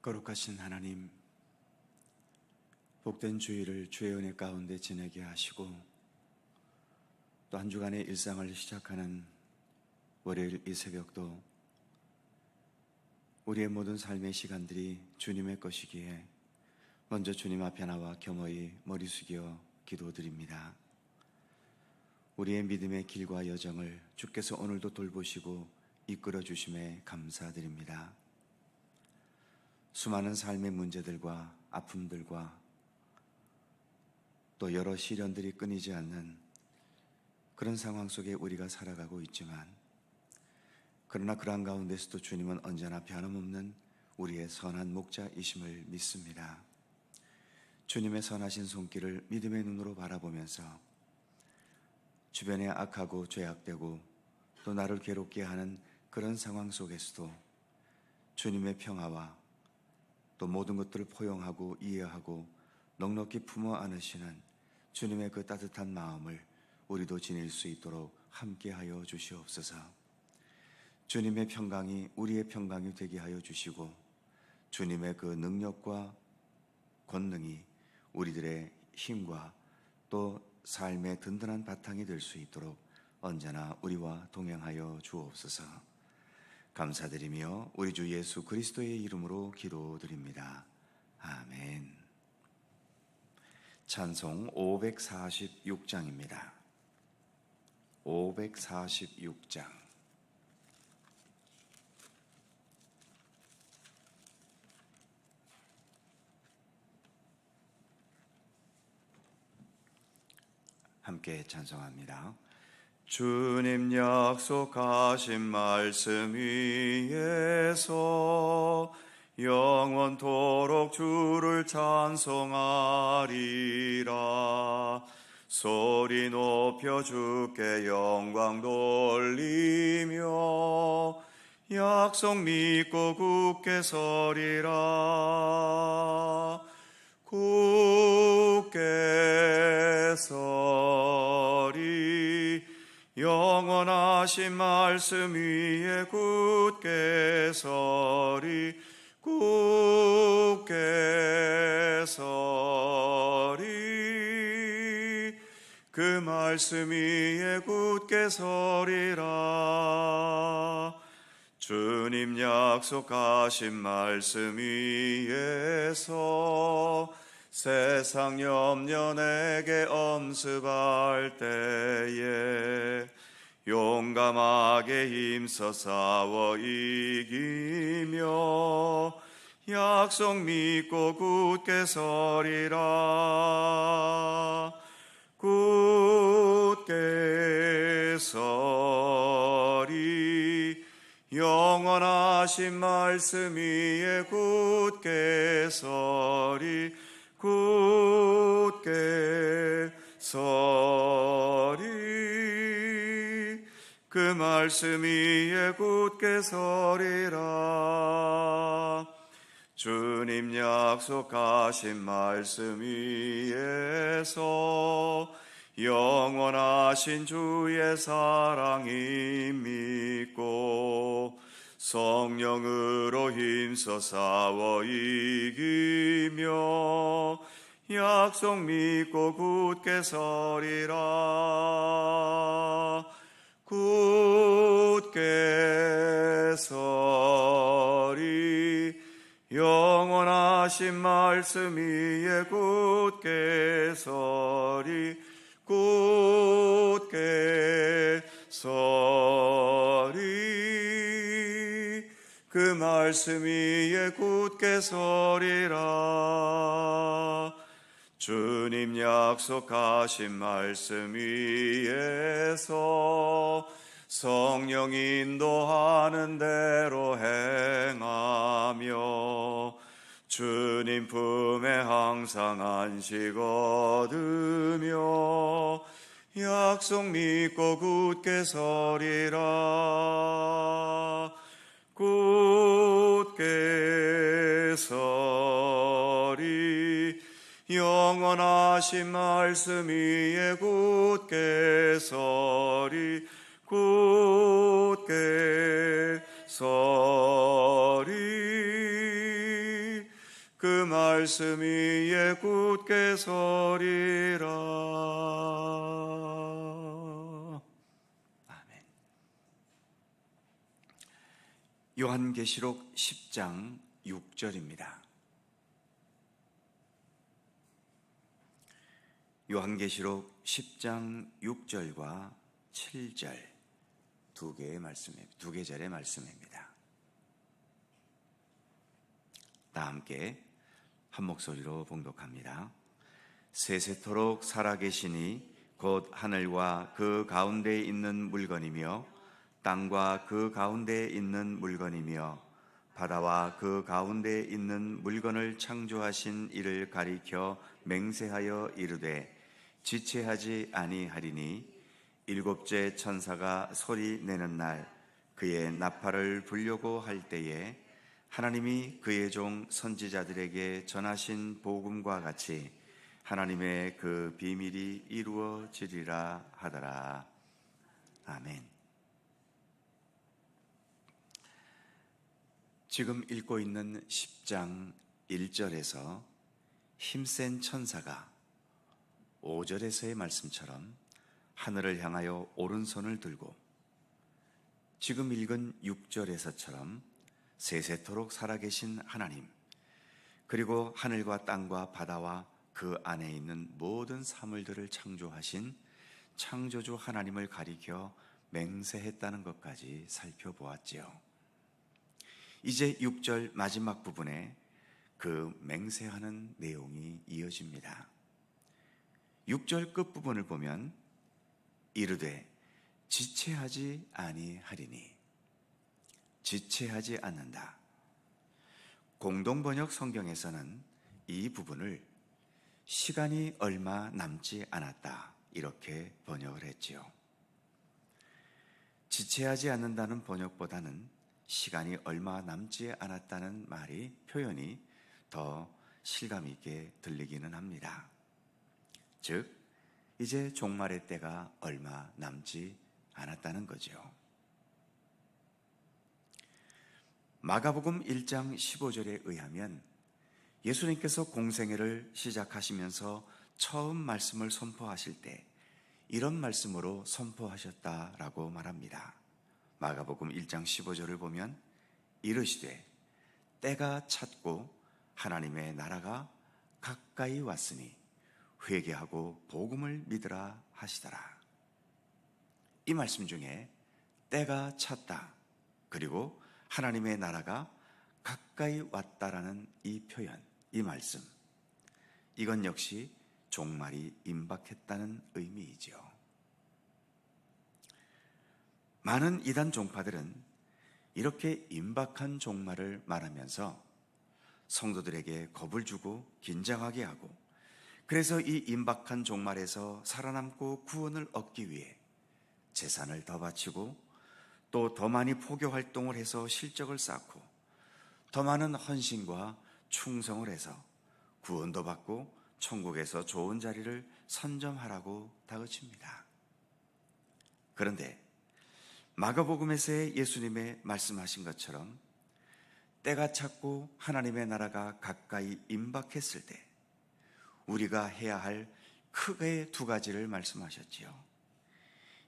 거룩하신 하나님, 복된 주일을 주의 은혜 가운데 지내게 하시고 또 한 주간의 일상을 시작하는 월요일 이 새벽도 우리의 모든 삶의 시간들이 주님의 것이기에 먼저 주님 앞에 나와 겸허히 머리 숙여 기도드립니다. 우리의 믿음의 길과 여정을 주께서 오늘도 돌보시고 이끌어 주심에 감사드립니다. 수많은 삶의 문제들과 아픔들과 또 여러 시련들이 끊이지 않는 그런 상황 속에 우리가 살아가고 있지만, 그러나 그러한 가운데서도 주님은 언제나 변함없는 우리의 선한 목자이심을 믿습니다. 주님의 선하신 손길을 믿음의 눈으로 바라보면서 주변에 악하고 죄악되고 또 나를 괴롭게 하는 그런 상황 속에서도 주님의 평화와 또 모든 것들을 포용하고 이해하고 넉넉히 품어 안으시는 주님의 그 따뜻한 마음을 우리도 지닐 수 있도록 함께하여 주시옵소서. 주님의 평강이 우리의 평강이 되게 하여 주시고, 주님의 그 능력과 권능이 우리들의 힘과 또 삶의 든든한 바탕이 될 수 있도록 언제나 우리와 동행하여 주옵소서. 감사드리며 우리 주 예수 그리스도의 이름으로 기도드립니다. 아멘. 찬송 546장입니다. 546장. 함께 찬송합니다. 주님 약속하신 말씀 위에서 영원토록 주를 찬송하리라. 소리 높여 주께 영광 돌리며 약속 믿고 굳게 서리라. 굳게 서리. 영원하신 말씀 위에 굳게 서리. 굳게 서리. 그 말씀 위에 굳게 서리라. 주님 약속하신 말씀 위에서 세상 염려 내게 엄습할 때에 용감하게 힘써 싸워 이기며 약속 믿고 굳게 서리라. 굳게 서리. 영원하신 말씀 위에 굳게 서리. 굳게 서리. 그 말씀 위에 굳게 서리라. 주님 약속하신 말씀 위에서 영원하신 주의 사랑이 믿고 성령으로 힘써 싸워 이기며 약속 믿고 굳게 서리라. 굳게 서리. 영원하신 말씀 위에 굳게 서리. 굳게 서리. 그 말씀 위에 굳게 서리라. 주님 약속하신 말씀 위에서 성령 인도하는 대로 행하며 주님 품에 항상 안식 얻으며 약속 믿고 굳게 서리라. 굳게 서리. 영원하신 말씀 위에 굳게 서리. 굳게 서리. 그 말씀이 이에 굳게 서리라. 아멘. 요한계시록 10장 6절입니다. 요한계시록 10장 6절과 7절 두 계절의 말씀입니다. 다 함께 한 목소리로 봉독합니다. 세세토록 살아계시니 곧 하늘과 그 가운데에 있는 물건이며 땅과 그 가운데에 있는 물건이며 바다와 그 가운데에 있는 물건을 창조하신 이를 가리켜 맹세하여 이르되 지체하지 아니하리니 일곱째 천사가 소리 내는 날 그의 나팔을 불려고 할 때에 하나님이 그의 종 선지자들에게 전하신 복음과 같이 하나님의 그 비밀이 이루어지리라 하더라. 아멘. 지금 읽고 있는 10장 1절에서 힘센 천사가 5절에서의 말씀처럼 하늘을 향하여 오른손을 들고 지금 읽은 6절에서처럼 세세토록 살아계신 하나님, 그리고 하늘과 땅과 바다와 그 안에 있는 모든 사물들을 창조하신 창조주 하나님을 가리켜 맹세했다는 것까지 살펴보았지요. 이제 6절 마지막 부분에 그 맹세하는 내용이 이어집니다. 6절 끝부분을 보면 이르되 지체하지 아니하리니, 지체하지 않는다. 공동번역 성경에서는 이 부분을 시간이 얼마 남지 않았다 이렇게 번역을 했지요. 지체하지 않는다는 번역보다는 시간이 얼마 남지 않았다는 표현이 더 실감 있게 들리기는 합니다. 즉 이제 종말의 때가 얼마 남지 않았다는 거죠. 마가복음 1장 15절에 의하면 예수님께서 공생애를 시작하시면서 처음 말씀을 선포하실 때 이런 말씀으로 선포하셨다라고 말합니다. 마가복음 1장 15절을 보면 이르시되 때가 찼고 하나님의 나라가 가까이 왔으니 회개하고 복음을 믿으라 하시더라. 이 말씀 중에 때가 찼다, 그리고 하나님의 나라가 가까이 왔다라는 이 표현, 이 말씀, 이건 역시 종말이 임박했다는 의미이죠. 많은 이단 종파들은 이렇게 임박한 종말을 말하면서 성도들에게 겁을 주고 긴장하게 하고, 그래서 이 임박한 종말에서 살아남고 구원을 얻기 위해 재산을 더 바치고 또 더 많이 포교 활동을 해서 실적을 쌓고 더 많은 헌신과 충성을 해서 구원도 받고 천국에서 좋은 자리를 선점하라고 다그칩니다. 그런데 마가복음에서의 예수님의 말씀하신 것처럼 때가 찼고 하나님의 나라가 가까이 임박했을 때 우리가 해야 할 크게 두 가지를 말씀하셨지요.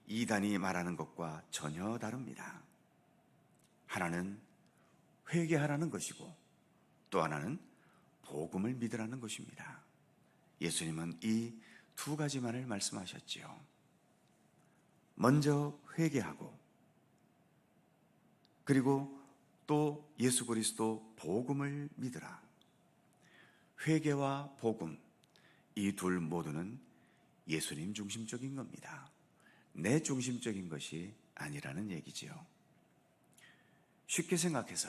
이단이 말하는 것과 전혀 다릅니다. 하나는 회개하라는 것이고 또 하나는 복음을 믿으라는 것입니다. 예수님은 이 두 가지만을 말씀하셨지요. 먼저 회개하고, 그리고 또 예수 그리스도 복음을 믿으라. 회개와 복음, 이 둘 모두는 예수님 중심적인 겁니다. 내 중심적인 것이 아니라는 얘기지요. 쉽게 생각해서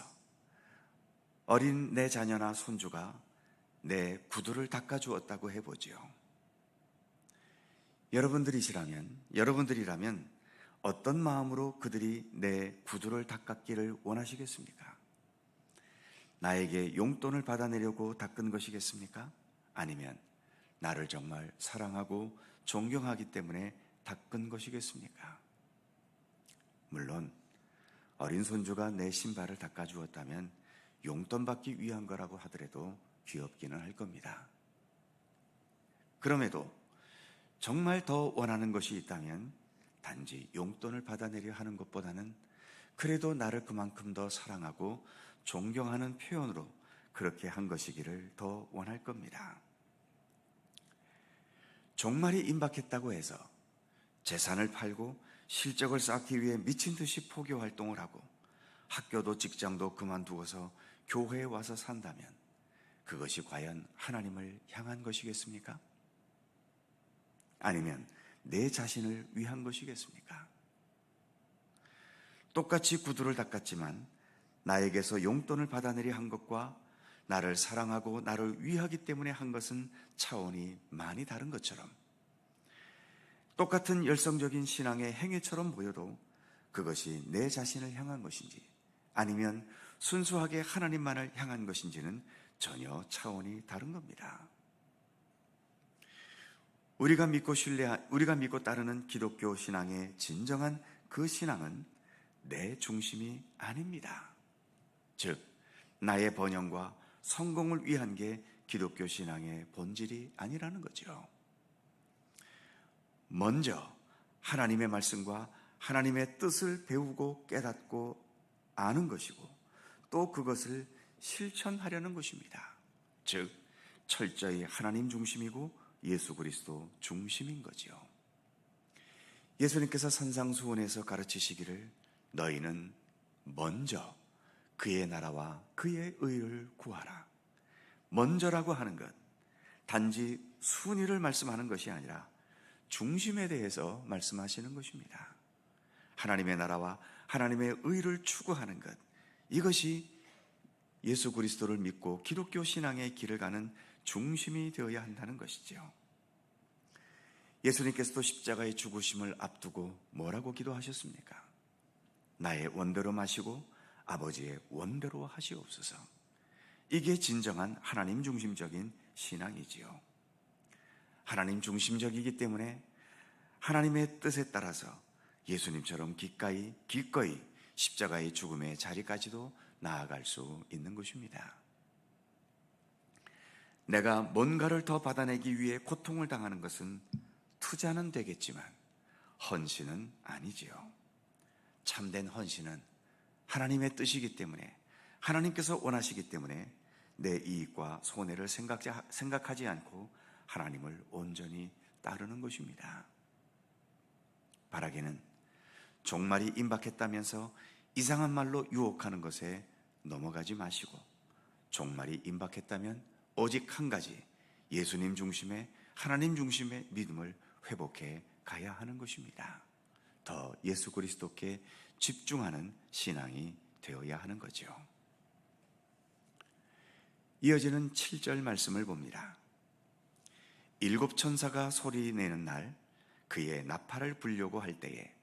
어린 내 자녀나 손주가 내 구두를 닦아주었다고 해보지요. 여러분들이라면 어떤 마음으로 그들이 내 구두를 닦았기를 원하시겠습니까? 나에게 용돈을 받아내려고 닦은 것이겠습니까? 아니면 나를 정말 사랑하고 존경하기 때문에 닦은 것이겠습니까? 물론 어린 손주가 내 신발을 닦아주었다면 용돈 받기 위한 거라고 하더라도 귀엽기는 할 겁니다. 그럼에도 정말 더 원하는 것이 있다면 단지 용돈을 받아내려 하는 것보다는 그래도 나를 그만큼 더 사랑하고 존경하는 표현으로 그렇게 한 것이기를 더 원할 겁니다. 종말이 임박했다고 해서 재산을 팔고 실적을 쌓기 위해 미친 듯이 포교 활동을 하고 학교도 직장도 그만두어서 교회에 와서 산다면 그것이 과연 하나님을 향한 것이겠습니까? 아니면 내 자신을 위한 것이겠습니까? 똑같이 구두를 닦았지만 나에게서 용돈을 받아내려 한 것과 나를 사랑하고 나를 위하기 때문에 한 것은 차원이 많이 다른 것처럼 똑같은 열성적인 신앙의 행위처럼 보여도 그것이 내 자신을 향한 것인지 아니면 순수하게 하나님만을 향한 것인지는 전혀 차원이 다른 겁니다. 우리가 믿고 따르는 기독교 신앙의 진정한 그 신앙은 내 중심이 아닙니다. 즉, 나의 번영과 성공을 위한 게 기독교 신앙의 본질이 아니라는 거죠. 먼저 하나님의 말씀과 하나님의 뜻을 배우고 깨닫고 아는 것이고 또 그것을 실천하려는 것입니다. 즉, 철저히 하나님 중심이고 예수 그리스도 중심인 거죠. 예수님께서 산상수훈에서 가르치시기를 너희는 먼저 그의 나라와 그의 의를 구하라. 먼저라고 하는 것, 단지 순위를 말씀하는 것이 아니라 중심에 대해서 말씀하시는 것입니다. 하나님의 나라와 하나님의 의를 추구하는 것, 이것이 예수 그리스도를 믿고 기독교 신앙의 길을 가는 중심이 되어야 한다는 것이죠. 예수님께서도 십자가의 죽으심을 앞두고 뭐라고 기도하셨습니까? 나의 원대로 마시고 아버지의 원대로 하시옵소서. 이게 진정한 하나님 중심적인 신앙이지요. 하나님 중심적이기 때문에 하나님의 뜻에 따라서 예수님처럼 기꺼이 십자가의 죽음의 자리까지도 나아갈 수 있는 것입니다. 내가 뭔가를 더 받아내기 위해 고통을 당하는 것은 투자는 되겠지만 헌신은 아니지요. 참된 헌신은 하나님의 뜻이기 때문에 하나님께서 원하시기 때문에 내 이익과 손해를 생각하지 않고 하나님을 온전히 따르는 것입니다. 바라기는 종말이 임박했다면서 이상한 말로 유혹하는 것에 넘어가지 마시고 종말이 임박했다면 오직 한 가지 예수님 중심의 하나님 중심의 믿음을 회복해 가야 하는 것입니다. 더 예수 그리스도께 집중하는 신앙이 되어야 하는 거죠. 이어지는 7절 말씀을 봅니다. 7 천사가 소리내는 날 그의 나팔을 불려고 할 때에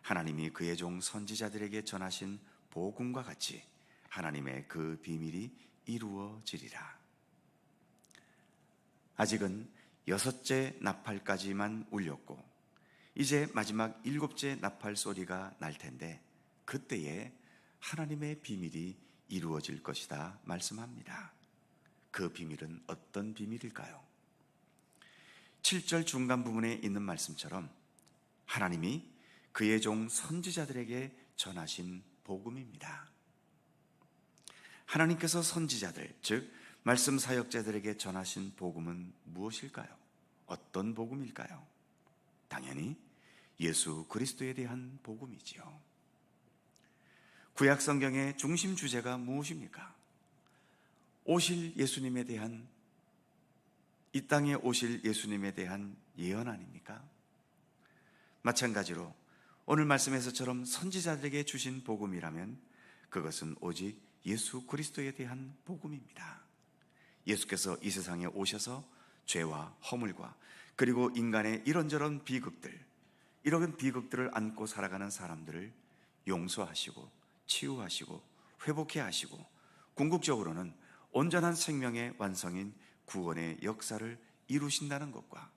하나님이 그의 종 선지자들에게 전하신 복음과 같이 하나님의 그 비밀이 이루어지리라. 아직은 6째 나팔까지만 울렸고 이제 마지막 7째 나팔 소리가 날 텐데 그때에 하나님의 비밀이 이루어질 것이다 말씀합니다. 그 비밀은 어떤 비밀일까요? 7절 중간 부분에 있는 말씀처럼 하나님이 그의 종 선지자들에게 전하신 복음입니다. 하나님께서 선지자들, 즉 말씀 사역자들에게 전하신 복음은 무엇일까요? 어떤 복음일까요? 당연히 예수 그리스도에 대한 복음이지요. 구약 성경의 중심 주제가 무엇입니까? 오실 예수님에 대한, 이 땅에 오실 예수님에 대한 예언 아닙니까? 마찬가지로 오늘 말씀에서처럼 선지자들에게 주신 복음이라면 그것은 오직 예수 그리스도에 대한 복음입니다. 예수께서 이 세상에 오셔서 죄와 허물과 그리고 인간의 이런저런 이런 비극들을 안고 살아가는 사람들을 용서하시고 치유하시고 회복해 하시고 궁극적으로는 온전한 생명의 완성인 구원의 역사를 이루신다는 것과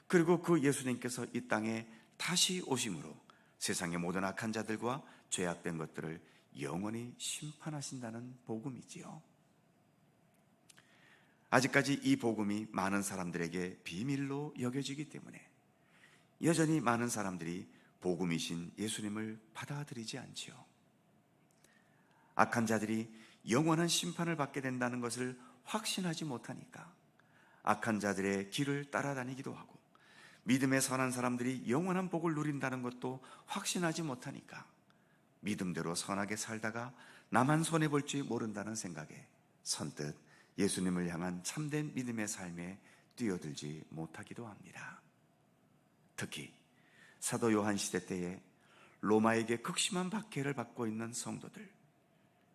그리고 그 예수님께서 이 땅에 다시 오심으로 세상의 모든 악한 자들과 죄악된 것들을 영원히 심판하신다는 복음이지요. 아직까지 이 복음이 많은 사람들에게 비밀로 여겨지기 때문에 여전히 많은 사람들이 복음이신 예수님을 받아들이지 않지요. 악한 자들이 영원한 심판을 받게 된다는 것을 확신하지 못하니까 악한 자들의 길을 따라다니기도 하고, 믿음의 선한 사람들이 영원한 복을 누린다는 것도 확신하지 못하니까 믿음대로 선하게 살다가 나만 손해볼지 모른다는 생각에 선뜻 예수님을 향한 참된 믿음의 삶에 뛰어들지 못하기도 합니다. 특히 사도 요한 시대 때에 로마에게 극심한 박해를 받고 있는 성도들,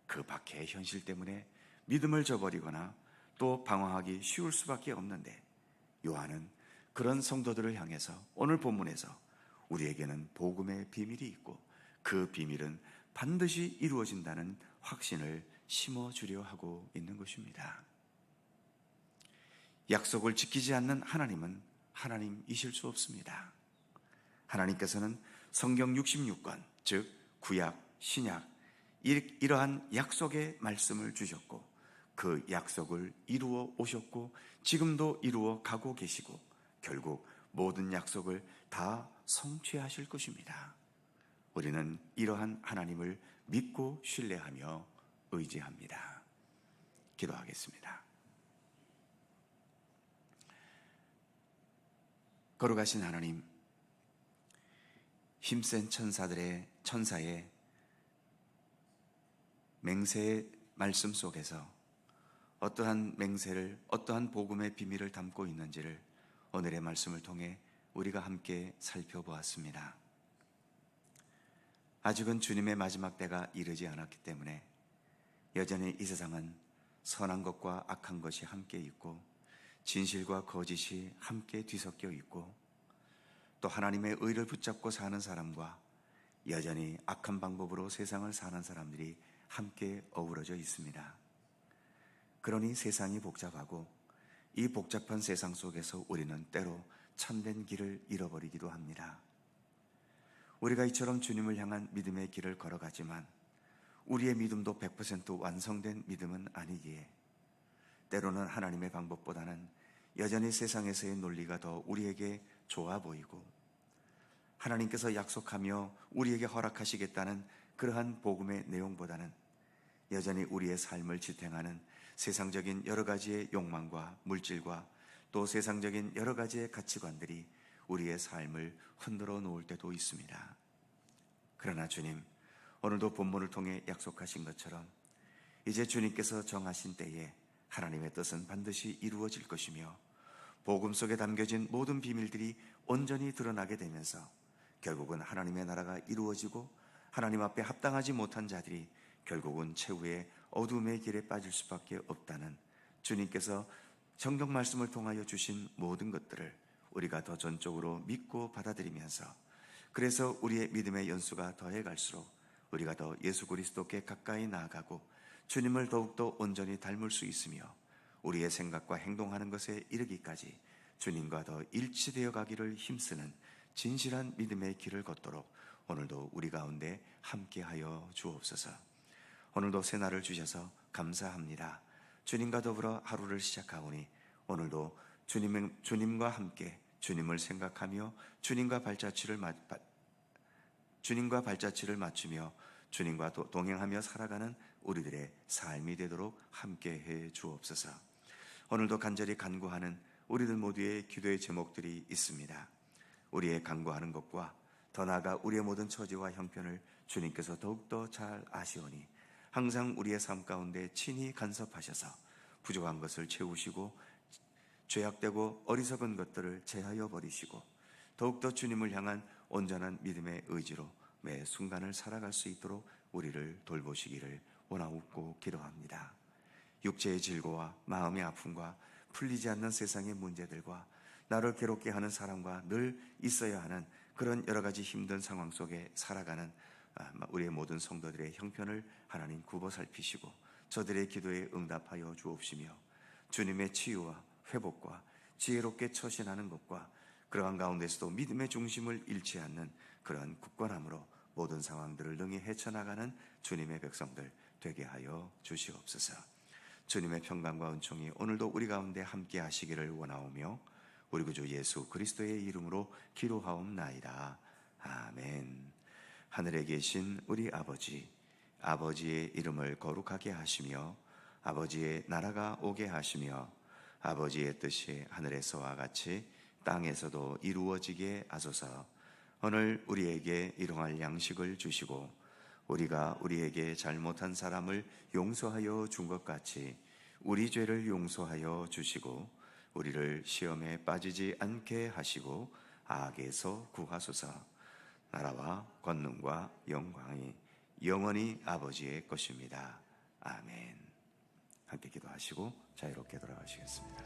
그 박해의 현실 때문에 믿음을 저버리거나 또 방황하기 쉬울 수밖에 없는데, 요한은 그런 성도들을 향해서 오늘 본문에서 우리에게는 복음의 비밀이 있고 그 비밀은 반드시 이루어진다는 확신을 심어주려 하고 있는 것입니다. 약속을 지키지 않는 하나님은 하나님이실 수 없습니다. 하나님께서는 성경 66권, 즉 구약, 신약, 이러한 약속의 말씀을 주셨고 그 약속을 이루어 오셨고 지금도 이루어 가고 계시고 결국 모든 약속을 다 성취하실 것입니다. 우리는 이러한 하나님을 믿고 신뢰하며 의지합니다. 기도하겠습니다. 거룩하신 하나님, 힘센 천사의 맹세의 말씀 속에서 어떠한 맹세를, 어떠한 복음의 비밀을 담고 있는지를 오늘의 말씀을 통해 우리가 함께 살펴보았습니다. 아직은 주님의 마지막 때가 이르지 않았기 때문에 여전히 이 세상은 선한 것과 악한 것이 함께 있고 진실과 거짓이 함께 뒤섞여 있고 또 하나님의 의를 붙잡고 사는 사람과 여전히 악한 방법으로 세상을 사는 사람들이 함께 어우러져 있습니다. 그러니 세상이 복잡하고 이 복잡한 세상 속에서 우리는 때로 참된 길을 잃어버리기도 합니다. 우리가 이처럼 주님을 향한 믿음의 길을 걸어가지만 우리의 믿음도 100% 완성된 믿음은 아니기에 때로는 하나님의 방법보다는 여전히 세상에서의 논리가 더 우리에게 좋아 보이고 하나님께서 약속하며 우리에게 허락하시겠다는 그러한 복음의 내용보다는 여전히 우리의 삶을 지탱하는 세상적인 여러 가지의 욕망과 물질과 또 세상적인 여러 가지의 가치관들이 우리의 삶을 흔들어 놓을 때도 있습니다. 그러나 주님, 오늘도 본문을 통해 약속하신 것처럼 이제 주님께서 정하신 때에 하나님의 뜻은 반드시 이루어질 것이며 복음 속에 담겨진 모든 비밀들이 온전히 드러나게 되면서 결국은 하나님의 나라가 이루어지고 하나님 앞에 합당하지 못한 자들이 결국은 최후의 어둠의 길에 빠질 수밖에 없다는 주님께서 성경 말씀을 통하여 주신 모든 것들을 우리가 더 전적으로 믿고 받아들이면서, 그래서 우리의 믿음의 연수가 더해 갈수록 우리가 더 예수 그리스도께 가까이 나아가고 주님을 더욱더 온전히 닮을 수 있으며 우리의 생각과 행동하는 것에 이르기까지 주님과 더 일치되어 가기를 힘쓰는 진실한 믿음의 길을 걷도록 오늘도 우리 가운데 함께하여 주옵소서. 오늘도 새날을 주셔서 감사합니다. 주님과 더불어 하루를 시작하오니 오늘도 주님과 함께 주님을 생각하며 주님과 발자취를 맞추며 주님과 동행하며 살아가는 우리들의 삶이 되도록 함께해 주옵소서. 오늘도 간절히 간구하는 우리들 모두의 기도의 제목들이 있습니다. 우리의 간구하는 것과 더 나아가 우리의 모든 처지와 형편을 주님께서 더욱더 잘 아시오니 항상 우리의 삶 가운데 친히 간섭하셔서 부족한 것을 채우시고 죄악되고 어리석은 것들을 제하여 버리시고 더욱더 주님을 향한 온전한 믿음의 의지로 매 순간을 살아갈 수 있도록 우리를 돌보시기를 원하옵고 기도합니다. 육체의 질고와 마음의 아픔과 풀리지 않는 세상의 문제들과 나를 괴롭게 하는 사람과 늘 있어야 하는 그런 여러 가지 힘든 상황 속에 살아가는 우리의 모든 성도들의 형편을 하나님 굽어 살피시고 저들의 기도에 응답하여 주옵시며 주님의 치유와 회복과 지혜롭게 처신하는 것과 그러한 가운데서도 믿음의 중심을 잃지 않는 그러한 굳건함으로 모든 상황들을 능히 헤쳐나가는 주님의 백성들 되게 하여 주시옵소서. 주님의 평강과 은총이 오늘도 우리 가운데 함께 하시기를 원하오며 우리 구주 예수 그리스도의 이름으로 기도하옵나이다. 아멘. 하늘에 계신 우리 아버지, 아버지의 이름을 거룩하게 하시며 아버지의 나라가 오게 하시며 아버지의 뜻이 하늘에서와 같이 땅에서도 이루어지게 하소서. 오늘 우리에게 일용할 양식을 주시고 우리가 우리에게 잘못한 사람을 용서하여 준 것 같이 우리 죄를 용서하여 주시고 우리를 시험에 빠지지 않게 하시고 악에서 구하소서. 나라와 권능과 영광이 영원히 아버지의 것입니다. 아멘. 함께 기도하시고 자유롭게 돌아가시겠습니다.